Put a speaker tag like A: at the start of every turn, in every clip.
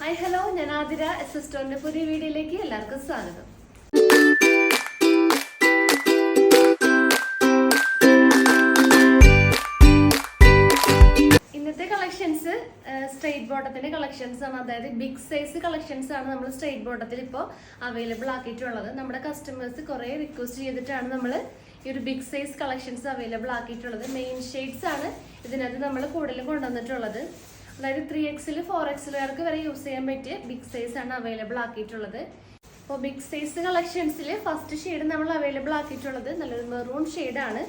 A: Hi hello, ഞാൻ ആതിര. സിസ്റ്ററിന്റെ പുതിയ വീഡിയോയിലേക്ക് എല്ലാവർക്കും സ്വാഗതം. ഇന്നത്തെ കളക്ഷൻസ് സ്ട്രെയിറ്റ് ബോട്ടത്തിന്റെ കളക്ഷൻസ് ആണ്. അതായത് ബിഗ് സൈസ് കളക്ഷൻസ് ആണ് നമ്മൾ സ്ട്രെയിറ്റ് ബോട്ടത്തിൽ ഇപ്പോൾ അവൈലബിൾ ആക്കിയിട്ടുള്ളത്. നമ്മുടെ കസ്റ്റമേഴ്സ് കുറെ റിക്വസ്റ്റ് ചെയ്തിട്ടാണ് നമ്മൾ ഈ ഒരു ബിഗ് സൈസ് കളക്ഷൻസ് അവൈലബിൾ ആക്കിയിട്ടുള്ളത്. മെയിൻ ഷെയ്ഡ്സ് ആണ് ഇതിനകത്ത് നമ്മൾ കൂടുതലും കൊണ്ടുവന്നിട്ടുള്ളത്. അതായത് 3X 4Xകാർക്ക് വരെ യൂസ് ചെയ്യാൻ പറ്റിയ ബിഗ് സൈസ് ആണ് അവൈലബിൾ ആക്കിയിട്ടുള്ളത്. അപ്പോൾ ബിഗ് സൈസ് കളക്ഷൻസിൽ ഫസ്റ്റ് ഷെയ്ഡ് നമ്മൾ അവൈലബിൾ ആക്കിയിട്ടുള്ളത് നല്ലൊരു മെറൂൺ ഷെയ്ഡാണ്.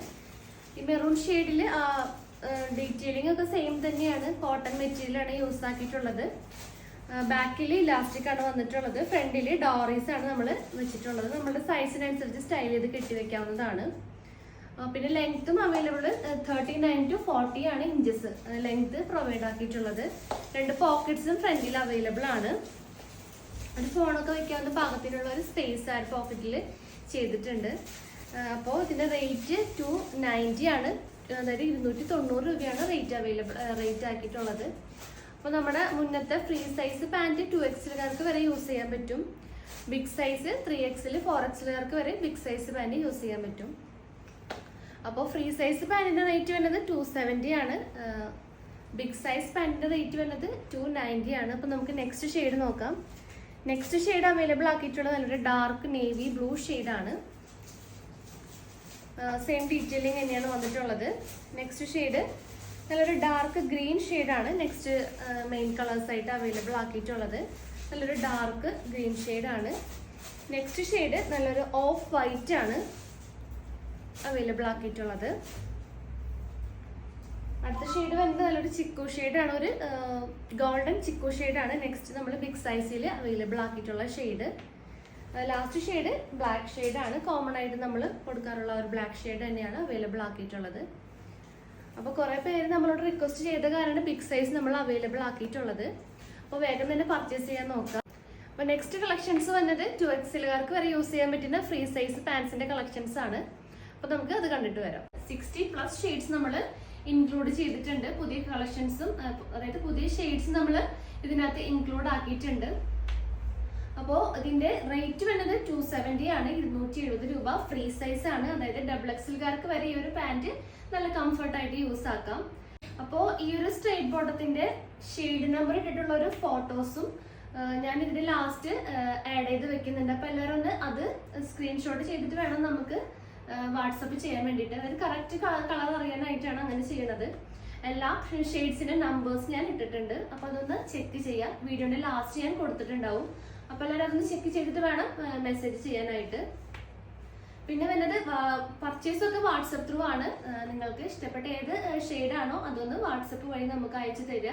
A: ഈ മെറൂൺ ഷെയ്ഡിൽ ഡീറ്റെയിലിംഗ് ഒക്കെ സെയിം തന്നെയാണ്. കോട്ടൺ മെറ്റീരിയലാണ് യൂസ് ആക്കിയിട്ടുള്ളത്. ബാക്കിൽ ഇലാസ്റ്റിക് ആണ് വന്നിട്ടുള്ളത്. ഫ്രണ്ടിൽ ഡോറീസ് ആണ് നമ്മൾ വെച്ചിട്ടുള്ളത്. നമ്മുടെ സൈസിനനുസരിച്ച് സ്റ്റൈൽ ചെയ്ത് കെട്ടി വെക്കാവുന്നതാണ്. പിന്നെ ലെങ്ത്തും അവൈലബിൾ 39 to 40 ആണ് ഇഞ്ചസ് ലെങ്ത് പ്രൊവൈഡ് ആക്കിയിട്ടുള്ളത്. 2 പോക്കറ്റ്സും ഫ്രണ്ടിൽ അവൈലബിൾ ആണ്. ഒരു ഫോണൊക്കെ വെക്കാവുന്ന പാകത്തിനുള്ള ഒരു സ്പേസ് ആ പോക്കറ്റിൽ ചെയ്തിട്ടുണ്ട്. അപ്പോൾ ഇതിന്റെ റേറ്റ് 290 ആണ്. അതായത് 290 രൂപയാണ് റേറ്റ് ആക്കിയിട്ടുള്ളത്. അപ്പോൾ നമ്മുടെ മുന്നത്തെ ഫ്രീ സൈസ് പാൻറ് 2Xകാർക്ക് വരെ യൂസ് ചെയ്യാൻ പറ്റും. ബിഗ് സൈസ് 3X 4Xകാർക്ക് വരെ ബിഗ് സൈസ് പാൻറ് യൂസ് ചെയ്യാൻ പറ്റും. അപ്പോൾ ഫ്രീ സൈസ് പാൻറ്റിന്റെ റേറ്റ് വരുന്നത് 270 ആണ്. ബിഗ് സൈസ് പാൻറ്റിന്റെ റേറ്റ് വരുന്നത് 290 ആണ്. അപ്പോൾ നമുക്ക് നെക്സ്റ്റ് ഷെയ്ഡ് നോക്കാം. നെക്സ്റ്റ് ഷെയ്ഡ് അവൈലബിൾ ആക്കിയിട്ടുള്ളത് നല്ലൊരു ഡാർക്ക് നേവി ബ്ലൂ ഷെയ്ഡാണ്. സെയിം ഡീറ്റെയിലിംഗ് തന്നെയാണ് വന്നിട്ടുള്ളത്. നെക്സ്റ്റ് ഷെയ്ഡ് നല്ലൊരു ഡാർക്ക് ഗ്രീൻ ഷെയ്ഡാണ്. നെക്സ്റ്റ് മെയിൻ കളേഴ്സ് ആയിട്ട് അവൈലബിൾ ആക്കിയിട്ടുള്ളത് നല്ലൊരു ഡാർക്ക് ഗ്രീൻ ഷെയ്ഡാണ്. നെക്സ്റ്റ് ഷെയ്ഡ് നല്ലൊരു ഓഫ് വൈറ്റ് ആണ് അവൈലബിൾ ആക്കിയിട്ടുള്ളത്. അടുത്ത ഷെയ്ഡ് വരുന്നത് നല്ലൊരു ചിക്കു ഷെയ്ഡാണ്. ഒരു ഗോൾഡൻ ചിക്കു ഷെയ്ഡാണ് നെക്സ്റ്റ് നമ്മൾ ബിഗ് സൈസിൽ അവൈലബിൾ ആക്കിയിട്ടുള്ള ഷെയ്ഡ്. ലാസ്റ്റ് ഷെയ്ഡ് ബ്ലാക്ക് ഷെയ്ഡാണ്. കോമൺ ആയിട്ട് നമ്മൾ കൊടുക്കാറുള്ള ഒരു ബ്ലാക്ക് ഷെയ്ഡ് തന്നെയാണ് അവൈലബിൾ ആക്കിയിട്ടുള്ളത്. അപ്പോൾ കുറേ പേര് നമ്മളോട് റിക്വസ്റ്റ് ചെയ്ത കാരണം ബിഗ് സൈസ് നമ്മൾ അവൈലബിൾ ആക്കിയിട്ടുള്ളത്. അപ്പോൾ വേഗം തന്നെ പർച്ചേസ് ചെയ്യാൻ നോക്കാം. അപ്പോൾ നെക്സ്റ്റ് കളക്ഷൻസ് വന്നത് 2Xകാർക്ക് വരെ യൂസ് ചെയ്യാൻ പറ്റുന്ന ഫ്രീ സൈസ് പാൻസിന്റെ കളക്ഷൻസ് ആണ്. അപ്പോൾ നമുക്ക് അത് കണ്ടിട്ട് വരാം. 60+ ഷെയ്ഡ്സ് നമ്മൾ ഇൻക്ലൂഡ് ചെയ്തിട്ടുണ്ട്. പുതിയ കളക്ഷൻസും അതായത് പുതിയ ഷെയ്ഡ്സ് നമ്മൾ ഇതിനകത്ത് ഇൻക്ലൂഡ് ആക്കിയിട്ടുണ്ട്. അപ്പോൾ ഇതിന്റെ റേറ്റ് വരുന്നത് 270 ആണ്. 270 രൂപ. ഫ്രീ സൈസ് ആണ്. അതായത് XXLകാർക്ക് വരെ ഈ ഒരു പാൻറ് നല്ല കംഫർട്ടായിട്ട് യൂസ് ആക്കാം. അപ്പോൾ ഈ ഒരു സ്ട്രെയിറ്റ് ബോട്ടത്തിന്റെ ഷെയ്ഡ് നമ്പർ ഇട്ടിട്ടുള്ള ഒരു ഫോട്ടോസും ഞാൻ ഇതിന്റെ ലാസ്റ്റ് ആഡ് ചെയ്ത് വെക്കുന്നുണ്ട്. അപ്പോൾ എല്ലാവരും ഒന്ന് അത് സ്ക്രീൻഷോട്ട് ചെയ്തിട്ട് വേണം നമുക്ക് വാട്സപ്പ് ചെയ്യാൻ വേണ്ടിയിട്ട്. അതായത് കറക്റ്റ് കളർ അറിയാനായിട്ടാണ് അങ്ങനെ ചെയ്യുന്നത്. എല്ലാ ഷെയ്ഡ്സിന്റെ നമ്പേഴ്സ് ഞാൻ ഇട്ടിട്ടുണ്ട്. അപ്പോൾ അതൊന്ന് ചെക്ക് ചെയ്യാം. വീഡിയോന്റെ ലാസ്റ്റ് ഞാൻ കൊടുത്തിട്ടുണ്ടാവും. അപ്പോൾ എല്ലാവരും അതൊന്ന് ചെക്ക് ചെയ്തിട്ട് വേണം മെസ്സേജ് ചെയ്യാനായിട്ട്. പിന്നെ വരുന്നത് പർച്ചേസ് ഒക്കെ വാട്സപ്പ് ത്രൂ ആണ്. നിങ്ങൾക്ക് ഇഷ്ടപ്പെട്ട ഏത് ഷെയ്ഡാണോ അതൊന്ന് വാട്സപ്പ് വഴി നമുക്ക് അയച്ചു തരിക.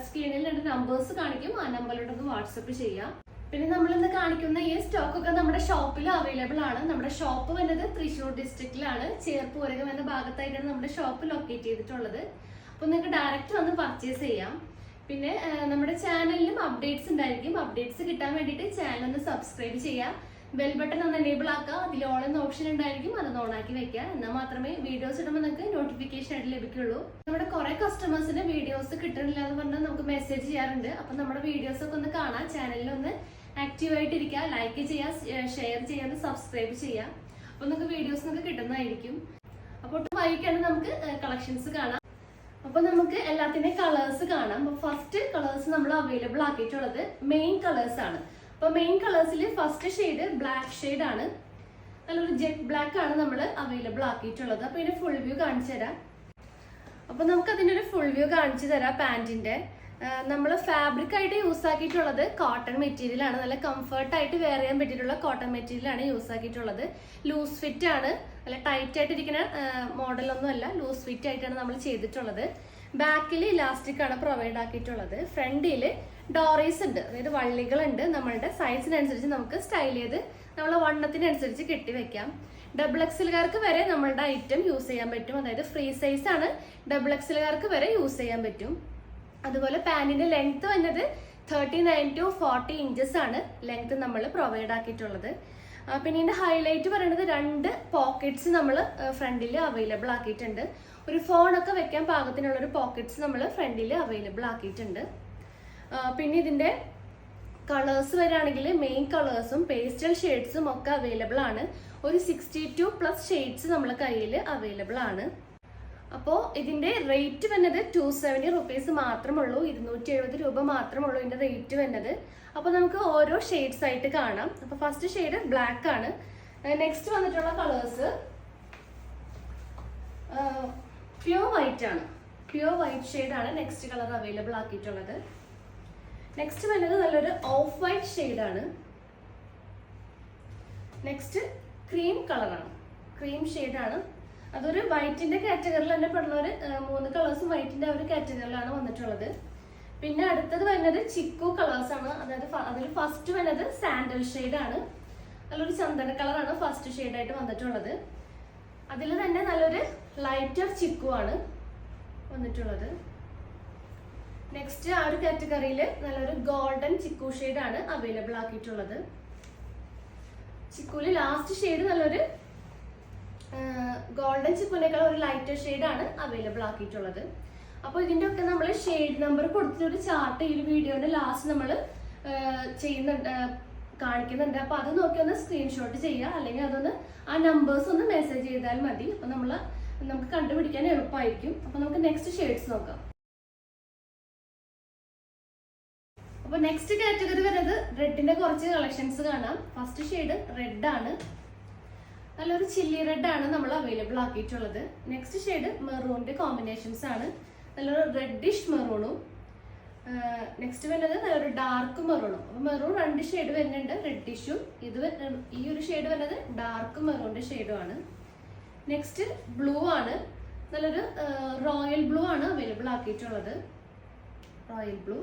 A: സ്ക്രീനിൽ 2 നമ്പേഴ്സ് കാണിക്കും. ആ നമ്പറിലോട്ടൊന്ന് വാട്സപ്പ് ചെയ്യാം. പിന്നെ നമ്മൾ ഇന്ന് കാണിക്കുന്ന ഈ സ്റ്റോക്ക് ഒക്കെ നമ്മുടെ ഷോപ്പിൽ അവൈലബിൾ ആണ്. നമ്മുടെ ഷോപ്പ് വരുന്നത് തൃശ്ശൂർ ഡിസ്ട്രിക്റ്റിലാണ്. ചേർപ്പൂരകം എന്ന ഭാഗത്തായിട്ടാണ് നമ്മുടെ ഷോപ്പ് ലൊക്കേറ്റ് ചെയ്തിട്ടുള്ളത്. അപ്പോൾ നിങ്ങൾക്ക് ഡയറക്റ്റ് വന്ന് പർച്ചേസ് ചെയ്യാം. പിന്നെ നമ്മുടെ ചാനലിലും അപ്ഡേറ്റ്സ് ഉണ്ടായിരിക്കും. അപ്ഡേറ്റ്സ് കിട്ടാൻ വേണ്ടിയിട്ട് ചാനൽ ഒന്ന് സബ്സ്ക്രൈബ് ചെയ്യുക. ബെൽ ബട്ടൺ ഒന്ന് എനേബിൾ ആക്കുക. അതിൽ ഓൾ എന്ന ഓപ്ഷൻ ഉണ്ടായിരിക്കും. അതൊന്ന് ഓൺ ആക്കി വെക്കുക. എന്നാൽ മാത്രമേ വീഡിയോസ് ഇടുമ്പോൾ നിങ്ങൾക്ക് നോട്ടിഫിക്കേഷൻ ആയിട്ട് ലഭിക്കുള്ളൂ. നമ്മുടെ കുറെ കസ്റ്റമേഴ്സിന് വീഡിയോസ് കിട്ടണില്ല എന്ന് പറഞ്ഞാൽ നമുക്ക് മെസ്സേജ് ചെയ്യാറുണ്ട്. അപ്പം നമ്മുടെ വീഡിയോസ് ഒക്കെ ഒന്ന് കാണാം. ചാനലിൽ ഒന്ന് ആക്റ്റീവ് ആയിട്ടിരിക്കുക. ലൈക്ക് ചെയ്യുക, ഷെയർ ചെയ്യാൻ സബ്സ്ക്രൈബ് ചെയ്യുക. അപ്പോൾ നിങ്ങൾക്ക് വീഡിയോസ് നിങ്ങൾക്ക് കിട്ടുന്നതായിരിക്കും. അപ്പോൾ വൈകിട്ടാണ് നമുക്ക് കളക്ഷൻസ് കാണാം. അപ്പോൾ നമുക്ക് എല്ലാത്തിൻ്റെയും കളേഴ്സ് കാണാം. അപ്പോൾ ഫസ്റ്റ് കളേഴ്സ് നമ്മൾ അവൈലബിൾ ആക്കിയിട്ടുള്ളത് മെയിൻ കളേഴ്സ് ആണ്. അപ്പോൾ മെയിൻ കളേഴ്സിൽ ഫസ്റ്റ് ഷെയ്ഡ് ബ്ലാക്ക് ഷെയ്ഡ് ആണ്. നല്ലൊരു ജെറ്റ് ബ്ലാക്ക് ആണ് നമ്മൾ അവൈലബിൾ ആക്കിയിട്ടുള്ളത്. അപ്പോൾ ഇതിന്റെ ഫുൾ വ്യൂ കാണിച്ചു തരാം. അപ്പോൾ നമുക്ക് അതിൻ്റെ ഒരു ഫുൾ വ്യൂ കാണിച്ചു തരാം. പാൻറ്റിന്റെ നമ്മൾ ഫാബ്രിക് ആയിട്ട് യൂസ് ആക്കിയിട്ടുള്ളത് കോട്ടൺ മെറ്റീരിയൽ ആണ്. നല്ല കംഫർട്ടായിട്ട് വെയർ ചെയ്യാൻ പറ്റിയിട്ടുള്ള കോട്ടൺ മെറ്റീരിയൽ ആണ് യൂസ് ആക്കിയിട്ടുള്ളത്. ലൂസ് ഫിറ്റ് ആണ്. നല്ല ടൈറ്റ് ആയിട്ടിരിക്കുന്ന മോഡലൊന്നും അല്ല. ലൂസ് ഫിറ്റ് ആയിട്ടാണ് നമ്മൾ ചെയ്തിട്ടുള്ളത്. ബാക്കിൽ ഇലാസ്റ്റിക് ആണ് പ്രൊവൈഡ് ആക്കിയിട്ടുള്ളത്. ഫ്രണ്ടിൽ ഡോറീസ് ഉണ്ട്. അതായത് വള്ളികളുണ്ട്. നമ്മളുടെ സൈസിനനുസരിച്ച് നമുക്ക് സ്റ്റൈൽ ചെയ്ത് നമ്മളെ വണ്ണത്തിനനുസരിച്ച് കെട്ടിവെക്കാം. XXLകാർക്ക് വരെ നമ്മളുടെ ഐറ്റം യൂസ് ചെയ്യാൻ പറ്റും. അതായത് ഫ്രീ സൈസ് ആണ്. XXLകാർക്ക് വരെ യൂസ് ചെയ്യാൻ പറ്റും. അതുപോലെ പാൻറ്റിന്റെ ലെങ്ത് വന്നത് 39 to 40 ഇഞ്ചസ് ആണ് ലെങ്ത് നമ്മൾ പ്രൊവൈഡ് ആക്കിയിട്ടുള്ളത്. പിന്നെ ഇതിന്റെ ഹൈലൈറ്റ് പറയുന്നത് 2 പോക്കറ്റ്സ് നമ്മൾ ഫ്രണ്ടിൽ അവൈലബിൾ ആക്കിയിട്ടുണ്ട്. ഒരു ഫോണൊക്കെ വെക്കാൻ പാകത്തിനുള്ള ഒരു പോക്കറ്റ്സ് നമ്മൾ ഫ്രണ്ടിൽ അവൈലബിൾ ആക്കിയിട്ടുണ്ട്. പിന്നെ ഇതിൻ്റെ കളേഴ്സ് വരികയാണെങ്കിൽ മെയിൻ കളേഴ്സും പേസ്റ്റൽ ഷെയ്ഡ്സും ഒക്കെ അവൈലബിൾ ആണ്. ഒരു 62+ ഷെയ്ഡ്സ് നമ്മളെ കയ്യിൽ അവൈലബിൾ ആണ്. അപ്പോൾ ഇതിൻ്റെ റേറ്റ് വന്നത് 270 റുപ്പീസ് മാത്രമുള്ളൂ, 270 രൂപ മാത്രമുള്ളൂ ഇതിൻ്റെ റേറ്റ് വന്നത്. അപ്പോൾ നമുക്ക് ഓരോ ഷെയ്ഡ്സ് ആയിട്ട് കാണാം. അപ്പോൾ ഫസ്റ്റ് ഷെയ്ഡ് ബ്ലാക്ക് ആണ്. നെക്സ്റ്റ് വന്നിട്ടുള്ള കളേഴ്സ് പ്യൂർ വൈറ്റ് ആണ്. പ്യൂർ വൈറ്റ് ഷെയ്ഡാണ് നെക്സ്റ്റ് കളർ അവൈലബിൾ ആക്കിയിട്ടുള്ളത്. നെക്സ്റ്റ് വരുന്നത് നല്ലൊരു ഓഫ് വൈറ്റ് ഷെയ്ഡാണ്. നെക്സ്റ്റ് ക്രീം കളറാണ്, ക്രീം ഷെയ്ഡാണ്. അതൊരു വൈറ്റിന്റെ കാറ്റഗറിയിൽ തന്നെ പെടുന്ന ഒരു 3 കളേഴ്സും വൈറ്റിന്റെ ഒരു കാറ്റഗറിയിലാണ് വന്നിട്ടുള്ളത്. പിന്നെ അടുത്തത് വരുന്നത് ചിക്കു കളേഴ്സ് ആണ്. അതായത് അതിൽ ഫസ്റ്റ് വരുന്നത് സാൻഡൽ ഷെയ്ഡാണ്. നല്ലൊരു ചന്ദന കളറാണ് ഫസ്റ്റ് ഷെയ്ഡായിട്ട് വന്നിട്ടുള്ളത്. അതിൽ തന്നെ നല്ലൊരു ലൈറ്റർ ചിക്കു ആണ് വന്നിട്ടുള്ളത്. നെക്സ്റ്റ് ആ ഒരു കാറ്റഗറിയിൽ നല്ലൊരു ഗോൾഡൻ ചിക്കു ഷെയ്ഡാണ് അവൈലബിൾ ആക്കിയിട്ടുള്ളത്. ചിക്കുവിൽ ലാസ്റ്റ് ഷെയ്ഡ് നല്ലൊരു ഗോൾഡൻ ചിക്കുവിനേക്കാൾ ഒരു ലൈറ്റർ ഷെയ്ഡാണ് അവൈലബിൾ ആക്കിയിട്ടുള്ളത്. അപ്പോൾ ഇതിൻ്റെ ഒക്കെ നമ്മൾ ഷെയ്ഡ് നമ്പർ കൊടുത്തിട്ടൊരു ചാർട്ട് ഈ ഒരു വീഡിയോയുടെ ലാസ്റ്റ് നമ്മൾ കാണിക്കുന്നുണ്ട്. അപ്പോൾ അത് നോക്കി ഒന്ന് സ്ക്രീൻഷോട്ട് ചെയ്യുക, അല്ലെങ്കിൽ അതൊന്ന് ആ നമ്പേഴ്സ് ഒന്ന് മെസ്സേജ് ചെയ്താൽ മതി. അപ്പോൾ നമുക്ക് കണ്ടുപിടിക്കാൻ എളുപ്പമായിരിക്കും. അപ്പോൾ നമുക്ക് നെക്സ്റ്റ് ഷെയ്ഡ്സ് നോക്കാം. അപ്പോൾ നെക്സ്റ്റ് കാറ്റഗറി വരുന്നത് റെഡിന്റെ കുറച്ച് കളക്ഷൻസ് കാണാം. ഫസ്റ്റ് ഷെയ്ഡ് റെഡ് ആണ്. നല്ലൊരു ചില്ലി റെഡ് ആണ് നമ്മൾ അവൈലബിൾ ആക്കിയിട്ടുള്ളത്. നെക്സ്റ്റ് ഷെയ്ഡ് മെറൂണിന്റെ കോമ്പിനേഷൻസ് ആണ്. നല്ലൊരു റെഡിഷ് മെറൂണും. നെക്സ്റ്റ് വരുന്നത് നല്ലൊരു ഡാർക്ക് മെറൂണും. അപ്പോൾ മെറൂൺ 2 ഷെയ്ഡ് വരുന്നുണ്ട്, റെഡിഷും. ഈ ഒരു ഷെയ്ഡ് വരുന്നത് ഡാർക്ക് മെറൂണിന്റെ ഷെയ്ഡും ആണ്. നെക്സ്റ്റ് ബ്ലൂ ആണ്. നല്ലൊരു റോയൽ ബ്ലൂ ആണ് അവൈലബിൾ ആക്കിയിട്ടുള്ളത്, റോയൽ ബ്ലൂ.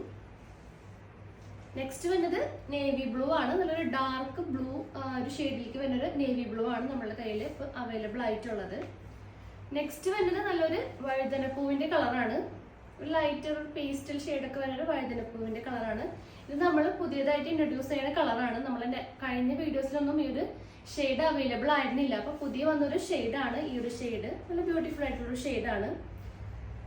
A: നെക്സ്റ്റ് വരുന്നത് നേവി ബ്ലൂ ആണ്. നല്ലൊരു ഡാർക്ക് ബ്ലൂ ഒരു ഷെയ്ഡിലേക്ക് വരുന്നൊരു നേവി ബ്ലൂ ആണ് നമ്മുടെ കയ്യിൽ ഇപ്പോൾ അവൈലബിൾ ആയിട്ടുള്ളത്. നെക്സ്റ്റ് വരുന്നത് നല്ലൊരു വഴുതനപ്പൂവിന്റെ കളറാണ്. ഒരു ലൈറ്റർ പേസ്റ്റൽ ഷെയ്ഡൊക്കെ വരുന്നൊരു വഴുതനപ്പൂവിന്റെ കളറാണ്. ഇത് നമ്മൾ പുതിയതായിട്ട് ഇൻട്രൊഡ്യൂസ് ചെയ്യുന്ന കളറാണ്. നമ്മൾ കഴിഞ്ഞ വീഡിയോസിലൊന്നും ഈ ഒരു ഷെയ്ഡ് അവൈലബിൾ ആയിരുന്നില്ല. അപ്പോൾ പുതിയ വന്നൊരു ഷെയ്ഡാണ് ഈ ഒരു ഷെയ്ഡ്. നല്ല ബ്യൂട്ടിഫുൾ ആയിട്ടുള്ളൊരു ഷെയ്ഡാണ്.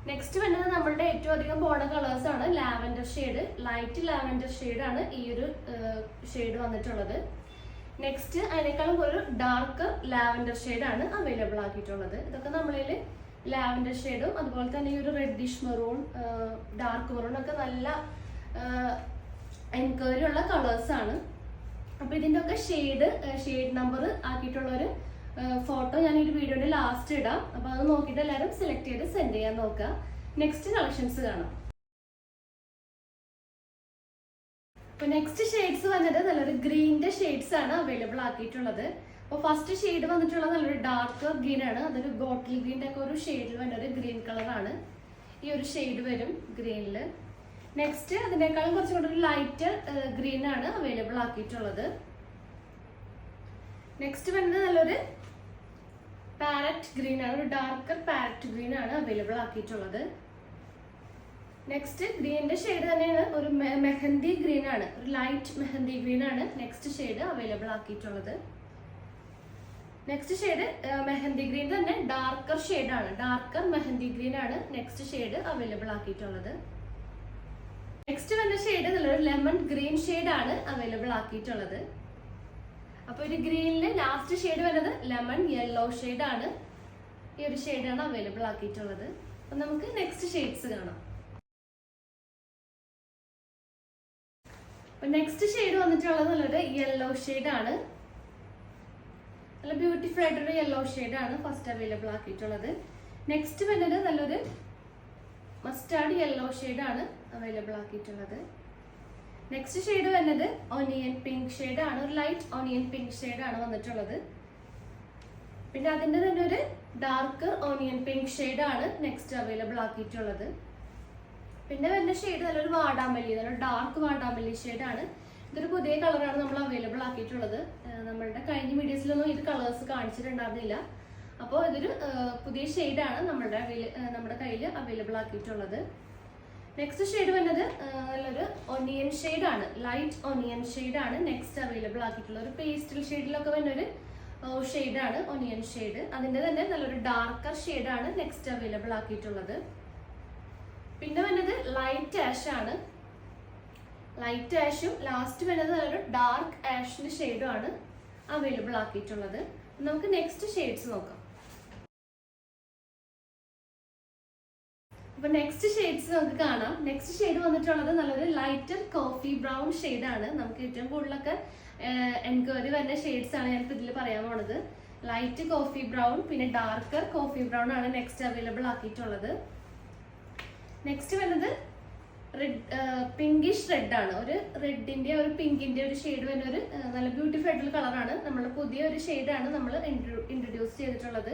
A: നെക്സ്റ്റ് വരുന്നത് നമ്മളുടെ ഏറ്റവും അധികം പോണ കളേഴ്സ് ആണ് ലാവൻഡർ ഷെയ്ഡ്. ലൈറ്റ് ലാവൻഡർ ഷെയ്ഡാണ് ഈ ഒരു ഷെയ്ഡ് വന്നിട്ടുള്ളത്. നെക്സ്റ്റ് അതിനേക്കാളും ഒരു ഡാർക്ക് ലാവൻഡർ ഷെയ്ഡാണ് അവൈലബിൾ ആക്കിയിട്ടുള്ളത്. ഇതൊക്കെ നമ്മളിൽ ലാവൻഡർ ഷെയ്ഡും അതുപോലെ തന്നെ ഈ ഒരു റെഡിഷ് മെറൂൺ, ഡാർക്ക് മെറൂൺ ഒക്കെ നല്ല എൻക്വയറി ഉള്ള കളേഴ്സ് ആണ്. അപ്പോൾ ഇതിൻ്റെ ഒക്കെ ഷെയ്ഡ് നമ്പർ ആക്കിയിട്ടുള്ള ഒരു ഫോട്ടോ ഞാൻ ഈ ഒരു വീഡിയോയുടെ ലാസ്റ്റ് ഇടാം. അപ്പോൾ അത് നോക്കിയിട്ട് എല്ലാവരും സെലക്ട് ചെയ്ത് സെൻഡ് ചെയ്യാൻ നോക്കുക. നെക്സ്റ്റ് കളക്ഷൻസ് കാണാം. അപ്പോൾ നെക്സ്റ്റ് ഷെയ്ഡ്സ് വന്നത് നല്ലൊരു ഗ്രീനിന്റെ ഷെയ്ഡ്സ് ആണ് അവൈലബിൾ ആക്കിയിട്ടുള്ളത്. അപ്പോൾ ഫസ്റ്റ് ഷെയ്ഡ് വന്നിട്ടുള്ളത് നല്ലൊരു ഡാർക്ക് ഗ്രീൻ ആണ്. അതൊരു ബോട്ടിൽ ഗ്രീൻ്റെ ഒക്കെ ഒരു ഷെയ്ഡിൽ വരുന്ന ഒരു ഗ്രീൻ കളറാണ്. ഈ ഒരു ഷെയ്ഡ് വരും ഗ്രീനിൽ. നെക്സ്റ്റ് അതിനേക്കാളും കുറച്ചും കൂടി ഒരു ലൈറ്റ് ഗ്രീൻ ആണ് അവൈലബിൾ ആക്കിയിട്ടുള്ളത്. നെക്സ്റ്റ് വരുന്നത് നല്ലൊരു പാരറ്റ് ഗ്രീൻ ആണ്. ഒരു ഡാർക്കർ പാരറ്റ് ഗ്രീൻ ആണ് അവൈലബിൾ ആക്കിയിട്ടുള്ളത്. നെക്സ്റ്റ് ഗ്രീനിന്റെ ഷെയ്ഡ് തന്നെയാണ് ഒരു മെഹന്തി ഗ്രീൻ ആണ്. ഒരു ലൈറ്റ് മെഹന്തി ഗ്രീൻ ആണ് നെക്സ്റ്റ് ഷെയ്ഡ് അവൈലബിൾ ആക്കിയിട്ടുള്ളത്. നെക്സ്റ്റ് ഷെയ്ഡ് മെഹന്തി ഗ്രീൻ തന്നെ ഡാർക്കർ ഷെയ്ഡ് ആണ്. ഡാർക്കർ മെഹന്തി ഗ്രീൻ ആണ് നെക്സ്റ്റ് ഷെയ്ഡ് അവൈലബിൾ ആക്കിയിട്ടുള്ളത്. നെക്സ്റ്റ് വരുന്ന ഷെയ്ഡ് നല്ലൊരു ലെമൺ ഗ്രീൻ ഷെയ്ഡ് ആണ് അവൈലബിൾ ആക്കിയിട്ടുള്ളത്. അപ്പോൾ ഒരു ഗ്രീനില് ലാസ്റ്റ് ഷെയ്ഡ് വരുന്നത് ലെമൺ യെല്ലോ ഷെയ്ഡ് ആണ്. ഈ ഒരു ഷെയ്ഡാണ് അവൈലബിൾ ആക്കിയിട്ടുള്ളത്. അപ്പം നമുക്ക് നെക്സ്റ്റ് ഷെയ്ഡ്സ് കാണാം. അപ്പം നെക്സ്റ്റ് ഷെയ്ഡ് വന്നിട്ടുള്ളത് നല്ലൊരു യെല്ലോ ഷെയ്ഡ് ആണ്. നല്ല ബ്യൂട്ടിഫുൾ ആയിട്ടൊരു യെല്ലോ ഷെയ്ഡ് ആണ് ഫസ്റ്റ് അവൈലബിൾ ആക്കിയിട്ടുള്ളത്. നെക്സ്റ്റ് വരുന്നത് നല്ലൊരു മസ്റ്റാർഡ് യെല്ലോ ഷെയ്ഡ് ആണ് അവൈലബിൾ ആക്കിയിട്ടുള്ളത്. നെക്സ്റ്റ് ഷെയ്ഡ് വരുന്നത് ഓണിയൻ പിങ്ക് ഷെയ്ഡ് ആണ്. ഒരു ലൈറ്റ് ഓണിയൻ പിങ്ക് ഷെയ്ഡ് ആണ് വന്നിട്ടുള്ളത്. പിന്നെ അതിൻ്റെ തന്നെ ഒരു ഡാർക്ക് ഓണിയൻ പിങ്ക് ഷെയ്ഡ് ആണ് നെക്സ്റ്റ് അവൈലബിൾ ആക്കിയിട്ടുള്ളത്. പിന്നെ വരുന്ന ഷെയ്ഡ് നല്ലൊരു വാടാമല്ലി, നല്ലൊരു ഡാർക്ക് വാടാമല്ലി ഷെയ്ഡ് ആണ്. ഇതൊരു പുതിയ കളറാണ് നമ്മൾ അവൈലബിൾ ആക്കിയിട്ടുള്ളത്. നമ്മളുടെ കഴിഞ്ഞ വീഡിയോസിലൊന്നും ഇത് കളേഴ്സ് കാണിച്ചിട്ടുണ്ടായിരുന്നില്ല. അപ്പോൾ ഇതൊരു പുതിയ ഷെയ്ഡാണ് നമ്മുടെ കയ്യിൽ അവൈലബിൾ ആക്കിയിട്ടുള്ളത്. നെക്സ്റ്റ് ഷെയ്ഡ് വരുന്നത് നല്ലൊരു ഒനിയൻ ഷെയ്ഡ് ആണ്. ലൈറ്റ് ഒനിയൻ ഷെയ്ഡ് ആണ് നെക്സ്റ്റ് അവൈലബിൾ ആക്കിയിട്ടുള്ളത്. ഒരു പേസ്റ്റൽ ഷെയ്ഡിലൊക്കെ വരുന്നൊരു ഷെയ്ഡാണ് ഒനിയൻ ഷെയ്ഡ്. അതിൻ്റെ തന്നെ നല്ലൊരു ഡാർക്കർ ഷെയ്ഡാണ് നെക്സ്റ്റ് അവൈലബിൾ ആക്കിയിട്ടുള്ളത്. പിന്നെ വരുന്നത് ലൈറ്റ് ആഷ് ആണ്. ലൈറ്റ് ആഷും ലാസ്റ്റ് വരുന്നത് നല്ലൊരു ഡാർക്ക് ആഷിന്റെ ഷെയ്ഡും ആണ് അവൈലബിൾ ആക്കിയിട്ടുള്ളത്. നമുക്ക് നെക്സ്റ്റ് ഷെയ്ഡ്സ് നോക്കാം. അപ്പൊ നെക്സ്റ്റ് ഷെയ്ഡ്സ് നമുക്ക് കാണാം. നെക്സ്റ്റ് ഷെയ്ഡ് വന്നിട്ടുള്ളത് നല്ലൊരു ലൈറ്റർ കോഫി ബ്രൗൺ ഷെയ്ഡാണ്. നമുക്ക് ഏറ്റവും കൂടുതലൊക്കെ എൻക്വയറി വരുന്ന ഷെയ്ഡ്സ് ആണ് ഞാനിപ്പോൾ ഇതിൽ പറയാൻ പോണത്. ലൈറ്റ് കോഫി ബ്രൗൺ പിന്നെ ഡാർക്കർ കോഫി ബ്രൗൺ ആണ് നെക്സ്റ്റ് അവൈലബിൾ ആക്കിയിട്ടുള്ളത്. നെക്സ്റ്റ് വരുന്നത് റെഡ് പിങ്കിഷ് റെഡ് ആണ്. ഒരു റെഡിന്റെ ഒരു പിങ്കിന്റെ ഒരു ഷെയ്ഡ് വരുന്ന ഒരു നല്ല ബ്യൂട്ടിഫുൾ ആയിട്ടുള്ള കളറാണ്. നമ്മുടെ പുതിയ ഒരു ഷെയ്ഡാണ് നമ്മൾ ഇൻട്രൊഡ്യൂസ് ചെയ്തിട്ടുള്ളത്.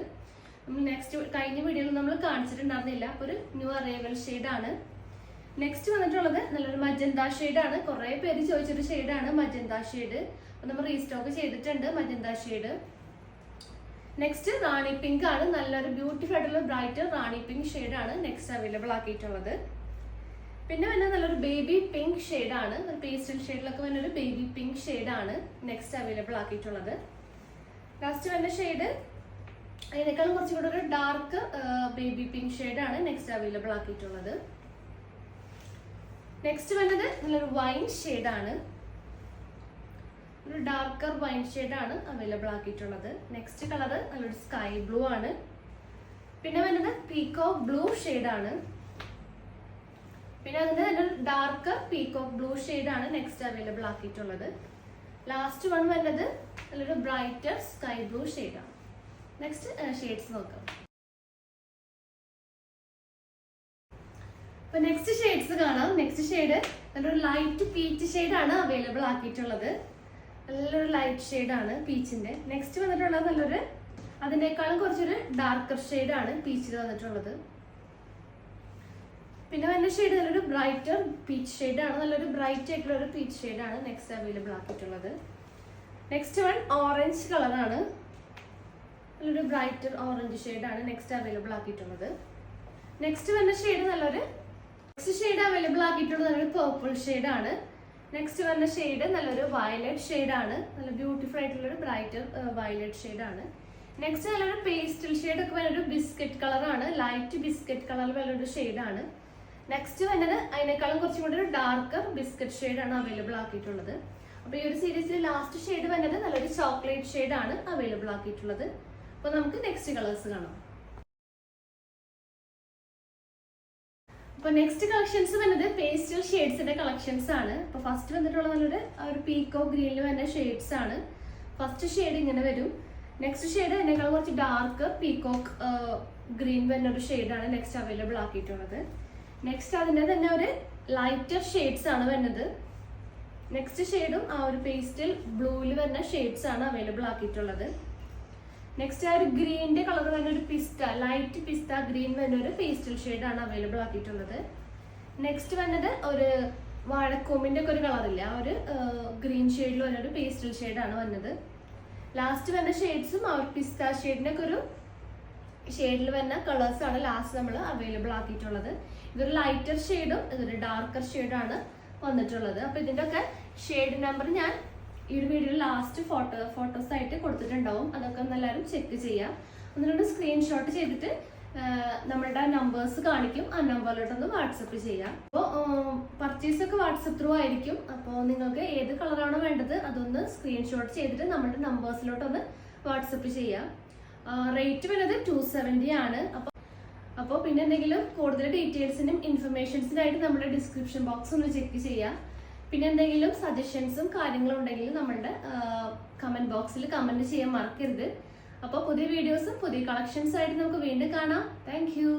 A: നെക്സ്റ്റ് കഴിഞ്ഞ വീഡിയോയിൽ നമ്മൾ കാണിച്ചിട്ടുണ്ടായിരുന്നില്ല. അപ്പോൾ ഒരു ന്യൂ അറൈവൽ ഷെയ്ഡാണ്. നെക്സ്റ്റ് വന്നിട്ടുള്ളത് നല്ലൊരു മജന്ത ഷെയ്ഡാണ്. കുറേ പേര് ചോദിച്ചൊരു ഷെയ്ഡാണ് മജന്ത ഷെയ്ഡ്. അപ്പോൾ നമ്മൾ റീസ്റ്റോക്ക് ചെയ്തിട്ടുണ്ട് മജന്ത ഷെയ്ഡ്. നെക്സ്റ്റ് റാണി പിങ്ക് ആണ്. നല്ലൊരു ബ്യൂട്ടിഫുൾ ആയിട്ടുള്ള ബ്രൈറ്റ് റാണി പിങ്ക് ഷെയ്ഡാണ് നെക്സ്റ്റ് അവൈലബിൾ ആക്കിയിട്ടുള്ളത്. പിന്നെ വരുന്നത് നല്ലൊരു ബേബി പിങ്ക് ഷെയ്ഡാണ്. ഒരു പേസ്റ്റൽ ഷെയ്ഡിലൊക്കെ വരുന്ന ഒരു ബേബി പിങ്ക് ഷെയ്ഡാണ് നെക്സ്റ്റ് അവൈലബിൾ ആക്കിയിട്ടുള്ളത്. ലാസ്റ്റ് വരുന്ന ഷെയ്ഡ് അതിനേക്കാളും കുറച്ചുകൂടെ ഒരു ഡാർക്ക് ബേബി പിങ്ക് ഷെയ്ഡാണ് നെക്സ്റ്റ് അവൈലബിൾ ആക്കിയിട്ടുള്ളത്. നെക്സ്റ്റ് വരുന്നത് നല്ലൊരു വൈൻ ഷെയ്ഡാണ്. ഒരു ഡാർക്കർ വൈൻ ഷെയ്ഡാണ് അവൈലബിൾ ആക്കിയിട്ടുള്ളത്. നെക്സ്റ്റ് കളർ നല്ലൊരു സ്കൈ ബ്ലൂ ആണ്. പിന്നെ വരുന്നത് പീകോക്ക് ബ്ലൂ ഷെയ്ഡാണ്. പിന്നെ അതിന് നല്ലൊരു ഡാർക്കർ പീകോക്ക് ബ്ലൂ ഷെയ്ഡാണ് നെക്സ്റ്റ് അവൈലബിൾ ആക്കിയിട്ടുള്ളത്. ലാസ്റ്റ് വൺ വരുന്നത് നല്ലൊരു ബ്രൈറ്റർ സ്കൈ ബ്ലൂ ഷെയ്ഡാണ്. നെക്സ്റ്റ് ഷെയ്ഡ്സ് നോക്കാം. അപ്പൊ നെക്സ്റ്റ് ഷെയ്ഡ്സ് കാണാം. നെക്സ്റ്റ് ഷെയ്ഡ് നല്ലൊരു ലൈറ്റ് പീച്ച് ഷെയ്ഡാണ് അവൈലബിൾ ആക്കിയിട്ടുള്ളത്. നല്ലൊരു ലൈറ്റ് ഷെയ്ഡാണ് പീച്ചിന്റെ. നെക്സ്റ്റ് വന്നിട്ടുള്ളത് നല്ലൊരു അതിനേക്കാളും കുറച്ചൊരു ഡാർക്കർ ഷെയ്ഡാണ് പീച്ചിൽ വന്നിട്ടുള്ളത്. പിന്നെ വരുന്ന ഷെയ്ഡ് നല്ലൊരു ബ്രൈറ്റർ പീച്ച് ഷെയ്ഡാണ്. നല്ലൊരു ബ്രൈറ്റ് ആയിട്ടുള്ള ഒരു പീച്ച് ഷെയ്ഡാണ് നെക്സ്റ്റ് അവൈലബിൾ ആക്കിയിട്ടുള്ളത്. നെക്സ്റ്റ് വൺ ഓറഞ്ച് കളറാണ്. നല്ലൊരു ബ്രൈറ്റർ ഓറഞ്ച് ഷെയ്ഡാണ് നെക്സ്റ്റ് അവൈലബിൾ ആക്കിയിട്ടുള്ളത്. നെക്സ്റ്റ് വരുന്ന ഷെയ്ഡ് നെക്സ്റ്റ് ഷെയ്ഡ് അവൈലബിൾ ആക്കിയിട്ടുള്ളത് നല്ലൊരു പേർപ്പിൾ ഷെയ്ഡാണ്. നെക്സ്റ്റ് വരുന്ന ഷെയ്ഡ് നല്ലൊരു വയലറ്റ് ഷെയ്ഡാണ്. നല്ല ബ്യൂട്ടിഫുൾ ആയിട്ടുള്ള ഒരു ബ്രൈറ്റർ വയലറ്റ് ഷെയ്ഡാണ്. നെക്സ്റ്റ് നല്ലൊരു പേസ്റ്റൽ ഷെയ്ഡ് ഒക്കെ വരുന്ന ഒരു ബിസ്ക്കറ്റ് കളറാണ്. ലൈറ്റ് ബിസ്ക്കറ്റ് കളർ വരുന്നൊരു ഷെയ്ഡാണ്. നെക്സ്റ്റ് വരുന്നത് അതിനേക്കാളും കുറച്ചും കൂടി ഒരു ഡാർക്കർ ബിസ്ക്കറ്റ് ഷെയ്ഡാണ് അവൈലബിൾ ആക്കിയിട്ടുള്ളത്. അപ്പോൾ ഈ ഒരു സീരീസിൽ ലാസ്റ്റ് ഷെയ്ഡ് വരുന്നത് നല്ലൊരു ചോക്ലേറ്റ് ഷെയ്ഡാണ് അവൈലബിൾ ആക്കിയിട്ടുള്ളത്. അപ്പോൾ നമുക്ക് നെക്സ്റ്റ് കളേഴ്സ് കാണാം. അപ്പോൾ നെക്സ്റ്റ് കളക്ഷൻസ് വരുന്നത് പേസ്റ്റൽ ഷെയ്ഡ്സിന്റെ കളക്ഷൻസ് ആണ്. അപ്പോൾ ഫസ്റ്റ് വന്നിട്ടുള്ള നല്ലൊരു ഒരു പീക്കോക്ക് ഗ്രീനിൽ വരുന്ന ഷെയ്ഡ്സ് ആണ്. ഫസ്റ്റ് ഷെയ്ഡ് ഇങ്ങനെ വരും. നെക്സ്റ്റ് ഷെയ്ഡ് അതിനേക്കാൾ കുറച്ച് ഡാർക്ക് പീക്കോക്ക് ഗ്രീൻ വരുന്ന ഒരു ഷെയ്ഡാണ് നെക്സ്റ്റ് അവൈലബിൾ ആക്കിയിട്ടുള്ളത്. നെക്സ്റ്റ് അതിൻ്റെ തന്നെ ഒരു ലൈറ്റർ ഷെയ്ഡ്സ് ആണ് വരുന്നത്. നെക്സ്റ്റ് ഷെയ്ഡും ആ ഒരു പേസ്റ്റൽ ബ്ലൂവിൽ വരുന്ന ഷെയ്ഡ്സ് ആണ് അവൈലബിൾ ആക്കിയിട്ടുള്ളത്. നെക്സ്റ്റ് ആ ഒരു ഗ്രീനിന്റെ കളർ വരുന്ന ഒരു പിസ്ത ലൈറ്റ് പിസ്ത ഗ്രീൻ വരുന്ന ഒരു പേസ്റ്റൽ ഷെയ്ഡാണ് അവൈലബിൾ ആക്കിയിട്ടുള്ളത്. നെക്സ്റ്റ് വരുന്നത് ഒരു വാഴക്കൂമ്പിന്റെ ഒക്കെ ഒരു കളറില്ല, ആ ഒരു ഗ്രീൻ ഷെയ്ഡിൽ വരുന്ന ഒരു പേസ്റ്റൽ ഷെയ്ഡാണ് വന്നത്. ലാസ്റ്റ് വരുന്ന ഷെയ്ഡ്സും ആ ഒരു പിസ്ത ഷെയ്ഡിന്റെ ഒക്കെ ഒരു ഷെയ്ഡിൽ വരുന്ന കളേഴ്സ് ആണ് ലാസ്റ്റ് നമ്മൾ അവൈലബിൾ ആക്കിയിട്ടുള്ളത്. ഇതൊരു ലൈറ്റർ ഷെയ്ഡും ഇതൊരു ഡാർക്കർ ഷെയ്ഡാണ് വന്നിട്ടുള്ളത്. അപ്പോൾ ഇതിൻ്റെ ഒക്കെ ഷെയ്ഡ് നമ്പർ ഞാൻ ഈ ഒരു വീഡിയോയിൽ ലാസ്റ്റ് ഫോട്ടോസ് ആയിട്ട് കൊടുത്തിട്ടുണ്ടാവും. അതൊക്കെ ഒന്ന് എല്ലാവരും ചെക്ക് ചെയ്യാം. ഒന്നുകൊണ്ട് സ്ക്രീൻഷോട്ട് ചെയ്തിട്ട് നമ്മളുടെ നമ്പേഴ്സ് കാണിക്കും. ആ നമ്പറിലോട്ടൊന്ന് വാട്സപ്പ് ചെയ്യാം. അപ്പോൾ പർച്ചേസ് ഒക്കെ വാട്സപ്പ് ത്രൂ ആയിരിക്കും. അപ്പോൾ നിങ്ങൾക്ക് ഏത് കളറാണോ വേണ്ടത് അതൊന്ന് സ്ക്രീൻഷോട്ട് ചെയ്തിട്ട് നമ്മുടെ നമ്പേഴ്സിലോട്ടൊന്ന് വാട്സപ്പ് ചെയ്യാം. റേറ്റ് വരുന്നത് 270 ആണ്. അപ്പോൾ പിന്നെ എന്തെങ്കിലും കൂടുതൽ ഡീറ്റെയിൽസിനും ഇൻഫർമേഷൻസിനായിട്ട് നമ്മുടെ ഡിസ്ക്രിപ്ഷൻ ബോക്സ് ഒന്ന് ചെക്ക് ചെയ്യാം. പിന്നെ എന്തെങ്കിലും സജഷൻസും കാര്യങ്ങളും ഉണ്ടെങ്കിൽ നമ്മളുടെ കമന്റ് ബോക്സിൽ കമന്റ് ചെയ്യാൻ മറക്കരുത്. അപ്പോൾ പുതിയ വീഡിയോസും പുതിയ കളക്ഷൻസ് ആയിട്ട് നമുക്ക് വീണ്ടും കാണാം. Thank you.